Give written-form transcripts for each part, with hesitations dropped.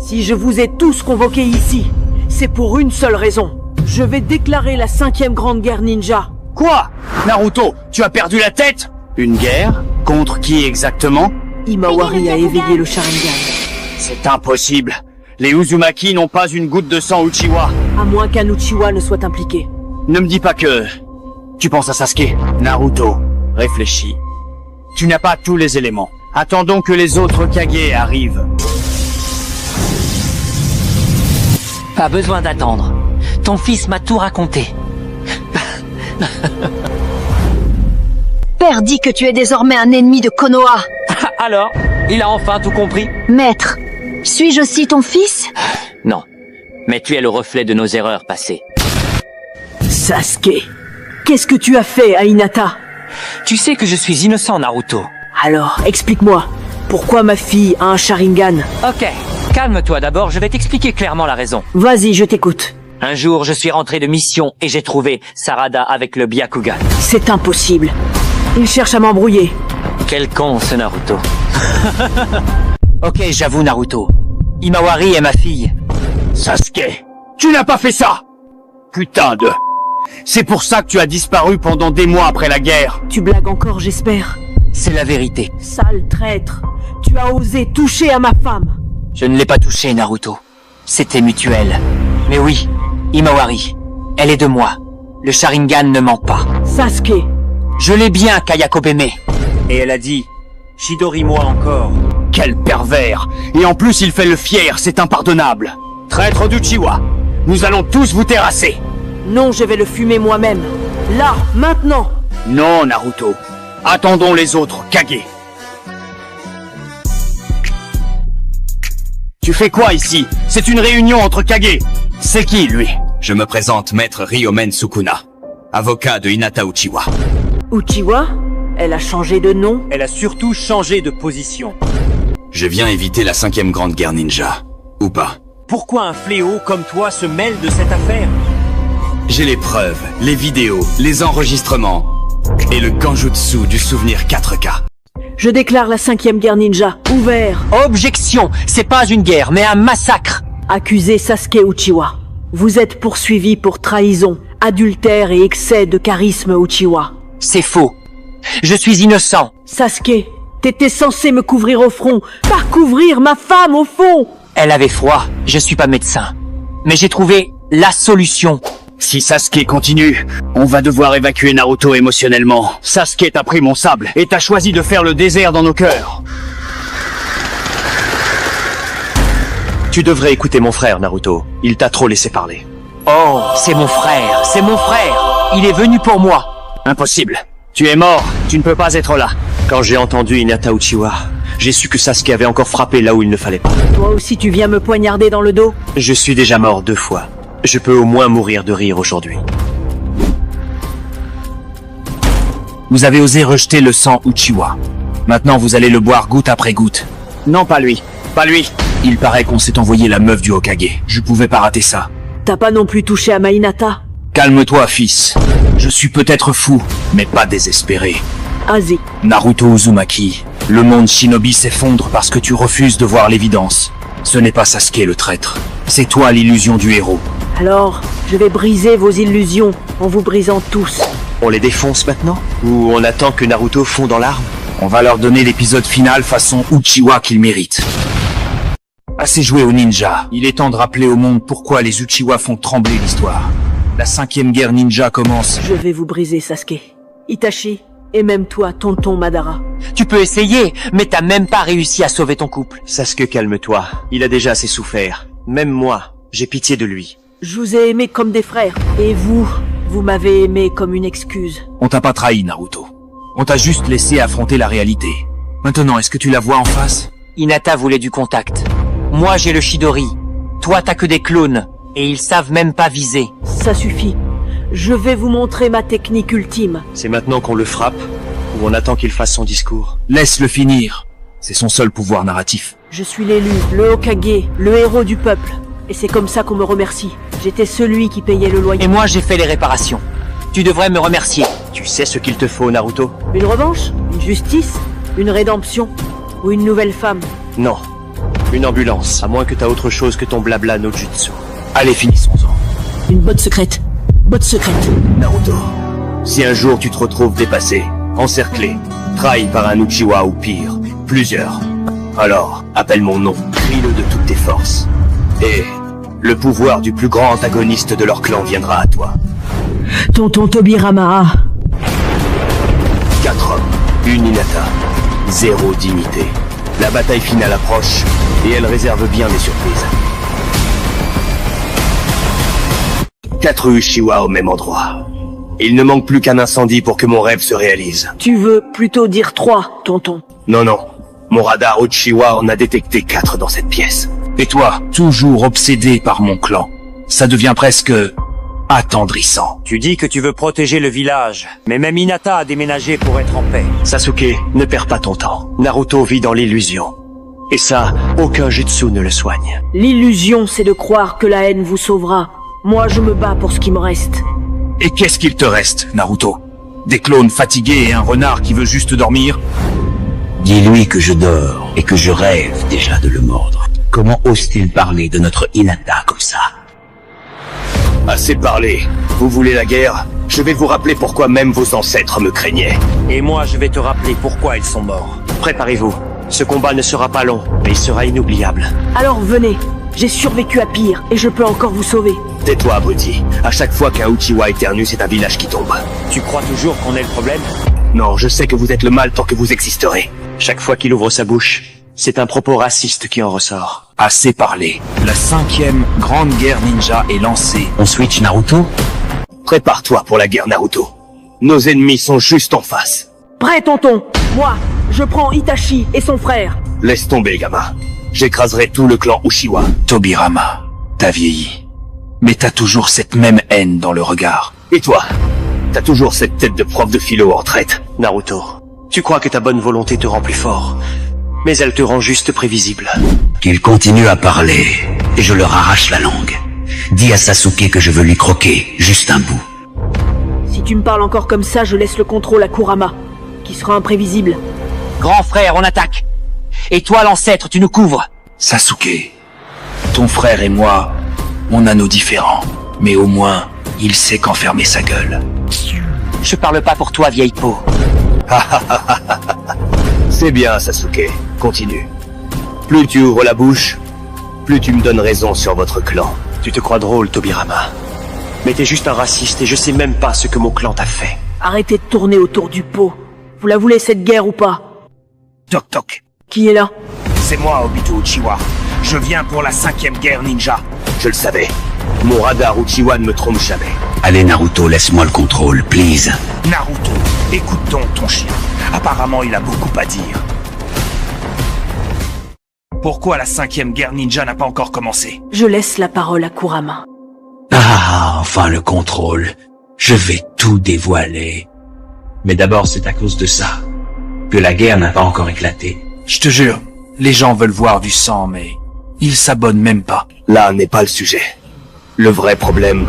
Si je vous ai tous convoqués ici, c'est pour une seule raison. Je vais déclarer la 5e grande guerre ninja. Quoi? Naruto, tu as perdu la tête? Une guerre? Contre qui exactement? Himawari a éveillé le Sharingan. C'est impossible. Les Uzumaki n'ont pas une goutte de sang Uchiwa. À moins qu'un Uchiwa ne soit impliqué. Ne me dis pas que... Tu penses à Sasuke? Naruto, réfléchis. Tu n'as pas tous les éléments. Attendons que les autres Kage arrivent. Pas besoin d'attendre. Ton fils m'a tout raconté. Père dit que tu es désormais un ennemi de Konoha. Alors, il a enfin tout compris? Maître, suis-je aussi ton fils? Non, mais tu es le reflet de nos erreurs passées. Sasuke, qu'est-ce que tu as fait à Hinata? Tu sais que je suis innocent, Naruto. Alors, explique-moi, pourquoi ma fille a un Sharingan? Ok, calme-toi d'abord, je vais t'expliquer clairement la raison. Vas-y, je t'écoute. Un jour, je suis rentré de mission et j'ai trouvé Sarada avec le Byakugan. C'est impossible. Il cherche à m'embrouiller. Quel con, ce Naruto. Ok, j'avoue, Naruto. Himawari est ma fille. Sasuke, tu n'as pas fait ça! Putain de... C'est pour ça que tu as disparu pendant des mois après la guerre. Tu blagues encore, j'espère. C'est la vérité. Sale traître, tu as osé toucher à ma femme. Je ne l'ai pas touchée, Naruto. C'était mutuel. Mais oui, Himawari, elle est de moi. Le Sharingan ne ment pas. Sasuke, Je l'ai bien, Kayakobeme. Et elle a dit... Chidori-moi encore. Quel pervers! Et en plus il fait le fier, c'est impardonnable. Traître d'Uchiwa, nous allons tous vous terrasser. non, je vais le fumer moi-même. Là, maintenant. Non, Naruto. Attendons les autres, Kage. Tu fais quoi ici? C'est une réunion entre Kage. C'est qui, lui? Je me présente Maître Ryomen Sukuna, avocat de Hinata Uchiwa. Uchiwa? Elle a changé de nom? Elle a surtout changé de position. Je viens éviter la 5e grande guerre ninja. Ou pas. Pourquoi un fléau comme toi se mêle de cette affaire? J'ai les preuves, les vidéos, les enregistrements et le Ganjutsu du souvenir 4K. Je déclare la 5e guerre ninja. Ouvert. Objection, c'est pas une guerre, mais un massacre. Accusé Sasuke Uchiwa. Vous êtes poursuivi pour trahison, adultère et excès de charisme Uchiwa. C'est faux. Je suis innocent. Sasuke, t'étais censé me couvrir au front, pas couvrir ma femme au fond. Elle avait froid, je suis pas médecin. Mais j'ai trouvé la solution. Si Sasuke continue, on va devoir évacuer Naruto émotionnellement. Sasuke t'a pris mon sable et t'as choisi de faire le désert dans nos cœurs. Tu devrais écouter mon frère, Naruto. Il t'a trop laissé parler. Oh, c'est mon frère, c'est mon frère. Il est venu pour moi. Impossible. Tu es mort, tu ne peux pas être là. Quand j'ai entendu Hinata Uchiwa, j'ai su que Sasuke avait encore frappé là où il ne fallait pas. Toi aussi tu viens me poignarder dans le dos? Je suis déjà mort 2 fois. Je peux au moins mourir de rire aujourd'hui. Vous avez osé rejeter le sang Uchiwa. Maintenant vous allez le boire goutte après goutte. Non, pas lui. Pas lui. Il paraît qu'on s'est envoyé la meuf du Hokage. Je pouvais pas rater ça. T'as pas non plus touché à ma Hinata? Calme-toi, fils. Je suis peut-être fou, mais pas désespéré. Vas-y. Naruto Uzumaki, le monde shinobi s'effondre parce que tu refuses de voir l'évidence. Ce n'est pas Sasuke le traître. C'est toi l'illusion du héros. Alors, je vais briser vos illusions en vous brisant tous. On les défonce maintenant? Ou on attend que Naruto fonde en larmes? On va leur donner l'épisode final façon Uchiwa qu'ils méritent. Assez joué au ninja. Il est temps de rappeler au monde pourquoi les Uchiwa font trembler l'histoire. La 5e guerre ninja commence. Je vais vous briser, Sasuke. Itachi, et même toi, tonton Madara. Tu peux essayer, mais t'as même pas réussi à sauver ton couple. Sasuke, calme-toi. Il a déjà assez souffert. Même moi, j'ai pitié de lui. Je vous ai aimé comme des frères. Et vous, vous m'avez aimé comme une excuse. On t'a pas trahi, Naruto. On t'a juste laissé affronter la réalité. Maintenant, est-ce que tu la vois en face? Hinata voulait du contact. Moi, j'ai le Chidori. Toi, t'as que des clones. Et ils savent même pas viser. Ça suffit. Je vais vous montrer ma technique ultime. C'est maintenant qu'on le frappe? Ou on attend qu'il fasse son discours? Laisse-le finir. C'est son seul pouvoir narratif. Je suis l'élu, le Hokage, le héros du peuple. Et c'est comme ça qu'on me remercie. J'étais celui qui payait le loyer. Et moi, j'ai fait les réparations. Tu devrais me remercier. Tu sais ce qu'il te faut, Naruto? Une revanche? Une justice? Une rédemption? Ou une nouvelle femme? Non. Une ambulance, à moins que t'as autre chose que ton blabla no jutsu. Allez, finissons-en. Une botte secrète. Botte secrète. Naruto, si un jour tu te retrouves dépassé, encerclé, trahi par un Uchiwa ou pire, plusieurs, alors appelle mon nom, crie-le de toutes tes forces. Et le pouvoir du plus grand antagoniste de leur clan viendra à toi. Tonton Tobirama. 4 hommes, une Hinata, 0 dignité. La bataille finale approche, et elle réserve bien des surprises. 4 Uchiwa au même endroit. Il ne manque plus qu'un incendie pour que mon rêve se réalise. Tu veux plutôt dire 3, tonton. Non, non. Mon radar Uchiwa en a détecté 4 dans cette pièce. Et toi, toujours obsédé par mon clan. Ça devient presque attendrissant. Tu dis que tu veux protéger le village, mais même Hinata a déménagé pour être en paix. Sasuke, ne perds pas ton temps. Naruto vit dans l'illusion. Et ça, aucun jutsu ne le soigne. L'illusion, c'est de croire que la haine vous sauvera. Moi, je me bats pour ce qui me reste. Et qu'est-ce qu'il te reste, Naruto? Des clones fatigués et un renard qui veut juste dormir? Dis-lui que je dors et que je rêve déjà de le mordre. Comment ose-t-il parler de notre Hinata comme ça? Assez parlé. Vous voulez la guerre? Je vais vous rappeler pourquoi même vos ancêtres me craignaient. Et moi, je vais te rappeler pourquoi ils sont morts. Préparez-vous. Ce combat ne sera pas long, mais il sera inoubliable. Alors venez. J'ai survécu à pire, et je peux encore vous sauver. Tais-toi, abruti. À chaque fois qu'un Uchiwa éternue, c'est un village qui tombe. Tu crois toujours qu'on est le problème? Non, je sais que vous êtes le mal tant que vous existerez. Chaque fois qu'il ouvre sa bouche, c'est un propos raciste qui en ressort. Assez parlé. La 5e grande guerre ninja est lancée. On switch Naruto? Prépare-toi pour la guerre, Naruto. Nos ennemis sont juste en face. Prêt, tonton. Moi, je prends Itachi et son frère. Laisse tomber, gamin. J'écraserai tout le clan Uchiwa. Tobirama, t'as vieilli. Mais t'as toujours cette même haine dans le regard. Et toi? T'as toujours cette tête de prof de philo en retraite. Naruto, tu crois que ta bonne volonté te rend plus fort, mais elle te rend juste prévisible. Qu'il continue à parler, et je leur arrache la langue. Dis à Sasuke que je veux lui croquer, juste un bout. Si tu me parles encore comme ça, je laisse le contrôle à Kurama, qui sera imprévisible. Grand frère, on attaque. Et toi, l'ancêtre, tu nous couvres. Sasuke, ton frère et moi, on a nos différends. Mais au moins, il sait quand fermer sa gueule. Je parle pas pour toi, vieille peau. C'est bien, Sasuke. Continue. Plus tu ouvres la bouche, plus tu me donnes raison sur votre clan. Tu te crois drôle, Tobirama. Mais t'es juste un raciste et je sais même pas ce que mon clan t'a fait. Arrêtez de tourner autour du pot. Vous la voulez cette guerre ou pas? Toc toc. Qui est là? C'est moi, Obito Uchiwa. Je viens pour la 5e guerre ninja. Je le savais. Mon radar Uchiwa ne me trompe jamais. Allez Naruto, laisse-moi le contrôle, please. Naruto, écoute donc ton chien. Apparemment, il a beaucoup à dire. Pourquoi la 5e guerre ninja n'a pas encore commencé? Je laisse la parole à Kurama. Ah, enfin le contrôle. Je vais tout dévoiler. Mais d'abord, c'est à cause de ça que la guerre n'a pas encore éclaté. Je te jure, les gens veulent voir du sang, mais ils s'abonnent même pas. Là n'est pas le sujet. Le vrai problème,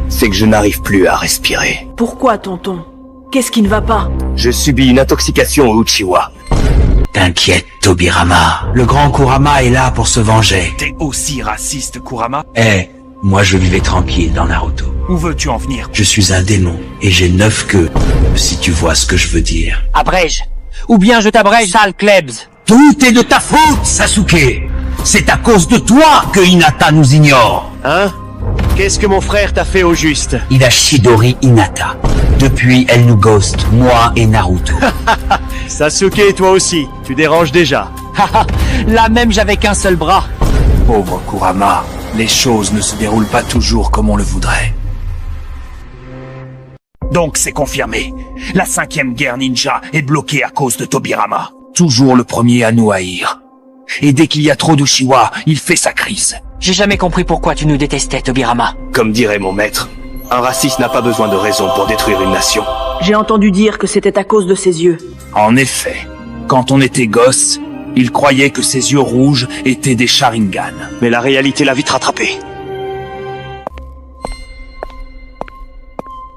c'est que je n'arrive plus à respirer. Pourquoi, tonton? Qu'est-ce qui ne va pas? Je subis une intoxication au Uchiwa. T'inquiète, Tobirama. Le grand Kurama est là pour se venger. T'es aussi raciste, Kurama? Moi je vivais tranquille dans Naruto. Où veux-tu en venir? Je suis un démon, et j'ai 9 queues, si tu vois ce que je veux dire. Abrège. Ou bien je t'abrège, sale Klebs. Tout est de ta faute, Sasuke. C'est à cause de toi que Hinata nous ignore. Hein? Qu'est-ce que mon frère t'a fait au juste? Il a Chidori Hinata. Depuis, elle nous ghost, moi et Naruto. Sasuke, toi aussi, tu déranges déjà. Là même, j'avais qu'un seul bras. Pauvre Kurama, les choses ne se déroulent pas toujours comme on le voudrait. Donc c'est confirmé. La 5e guerre ninja est bloquée à cause de Tobirama. Toujours le premier à nous haïr. Et dès qu'il y a trop d'Uchiwa, il fait sa crise. J'ai jamais compris pourquoi tu nous détestais, Tobirama. Comme dirait mon maître, un raciste n'a pas besoin de raison pour détruire une nation. J'ai entendu dire que c'était à cause de ses yeux. En effet, quand on était gosse, il croyait que ses yeux rouges étaient des Sharingan. Mais la réalité l'a vite rattrapé.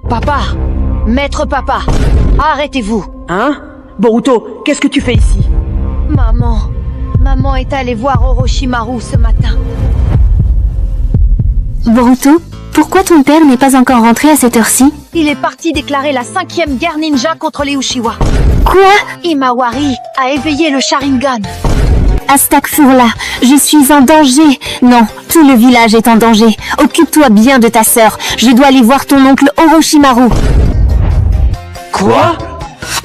Papa! Maître papa! Arrêtez-vous! Hein? Boruto, qu'est-ce que tu fais ici? Maman! Maman est allée voir Orochimaru ce matin. Boruto, pourquoi ton père n'est pas encore rentré à cette heure-ci? Il est parti déclarer la 5e guerre ninja contre les Uchiwa. Quoi? Himawari a éveillé le Sharingan. Astaghfirullah, je suis en danger. Non, tout le village est en danger. Occupe-toi bien de ta sœur. Je dois aller voir ton oncle Orochimaru. Quoi?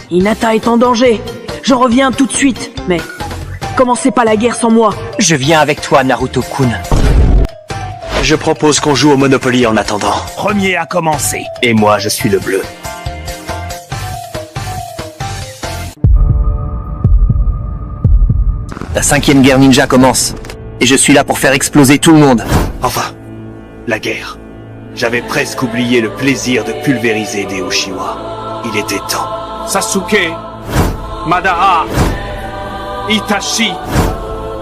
Hinata est en danger. Je reviens tout de suite, mais commencez pas la guerre sans moi. Je viens avec toi, Naruto-kun. Je propose qu'on joue au Monopoly en attendant. Premier à commencer. Et moi, je suis le bleu. La 5e guerre ninja commence. Et je suis là pour faire exploser tout le monde. Enfin, la guerre. J'avais presque oublié le plaisir de pulvériser des Uchiwa. Il était temps. Sasuke, Madara, Itachi,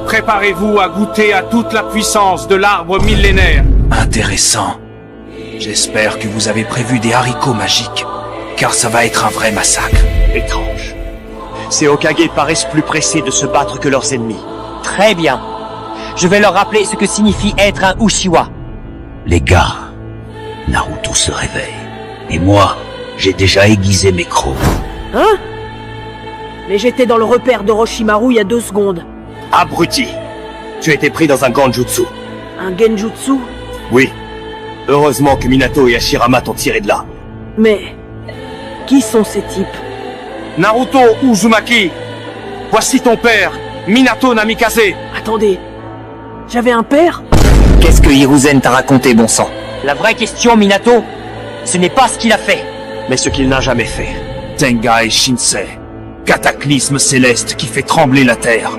préparez-vous à goûter à toute la puissance de l'arbre millénaire. Intéressant. J'espère que vous avez prévu des haricots magiques, car ça va être un vrai massacre. Étrange. Ces Hokage paraissent plus pressés de se battre que leurs ennemis. Très bien. Je vais leur rappeler ce que signifie être un Uchiwa. Les gars, Naruto se réveille. Et moi, j'ai déjà aiguisé mes crocs. Hein? Mais j'étais dans le repère d'Orochimaru il y a 2 secondes. Abruti! Tu as été pris dans un Genjutsu. Un genjutsu? Oui. Heureusement que Minato et Hashirama t'ont tiré de là. Mais qui sont ces types? Naruto Uzumaki, voici ton père, Minato Namikaze. Attendez, j'avais un père? Qu'est-ce que Hiruzen t'a raconté, bon sang? La vraie question, Minato, ce n'est pas ce qu'il a fait. Mais ce qu'il n'a jamais fait. Tengai Shinsei. Cataclysme céleste qui fait trembler la terre.